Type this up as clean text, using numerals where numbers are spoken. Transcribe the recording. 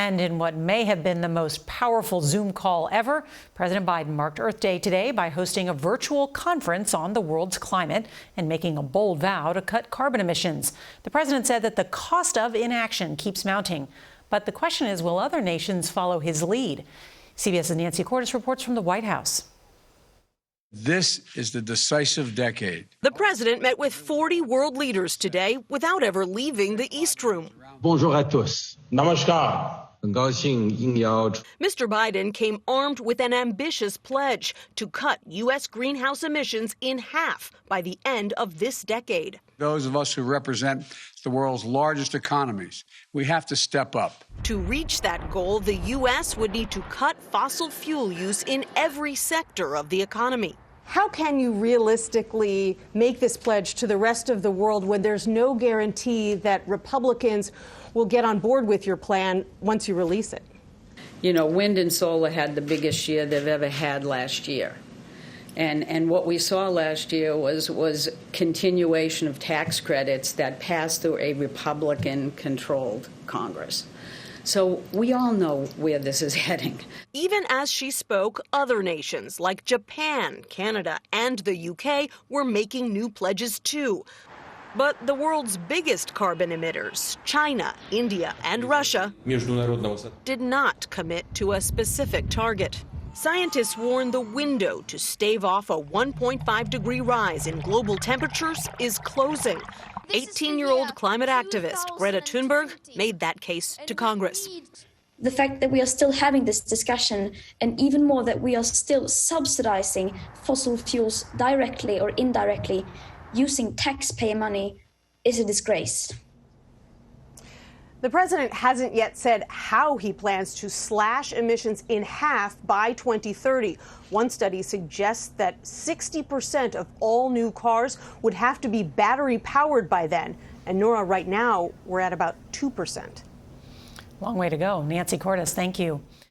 And in what may have been the most powerful Zoom call ever, President Biden marked Earth Day today by hosting a virtual conference on the world's climate and making a bold vow to cut carbon emissions. The president said that the cost of inaction keeps mounting. But the question is, will other nations follow his lead? CBS's Nancy Cordes reports from the White House. This is the decisive decade. The president met with 40 world leaders today without ever leaving the East Room. Bonjour à tous. Namaskar. 很高兴应邀 Mr. Biden came armed with an ambitious pledge to cut U.S. greenhouse emissions in half by the end of this decade. Those of us who represent the world's largest economies, we have to step up. To reach that goal, the U.S. would need to cut fossil fuel use in every sector of the economy. How can you realistically make this pledge to the rest of the world when there's no guarantee that Republicans will get on board with your plan once you release it? You know, wind and solar had the biggest year they've ever had last year. And what we saw last year was continuation of tax credits that passed through a Republican-controlled Congress. So we all know where this is heading. Even as she spoke, other nations like Japan, Canada, and the UK were making new pledges too. But the world's biggest carbon emitters, China, India, and Russia, did not commit to a specific target. Scientists warn the window to stave off a 1.5-degree rise in global temperatures is closing. 18-year-old climate activist Greta Thunberg made that case to Congress. The fact that we are still having this discussion, and even more that we are still subsidizing fossil fuels directly or indirectly using taxpayer money, is a disgrace. The president hasn't yet said how he plans to slash emissions in half by 2030. One study suggests that 60% of all new cars would have to be battery powered by then. And Nora, right now, we're at about 2%. Long way to go. Nancy Cordes, thank you.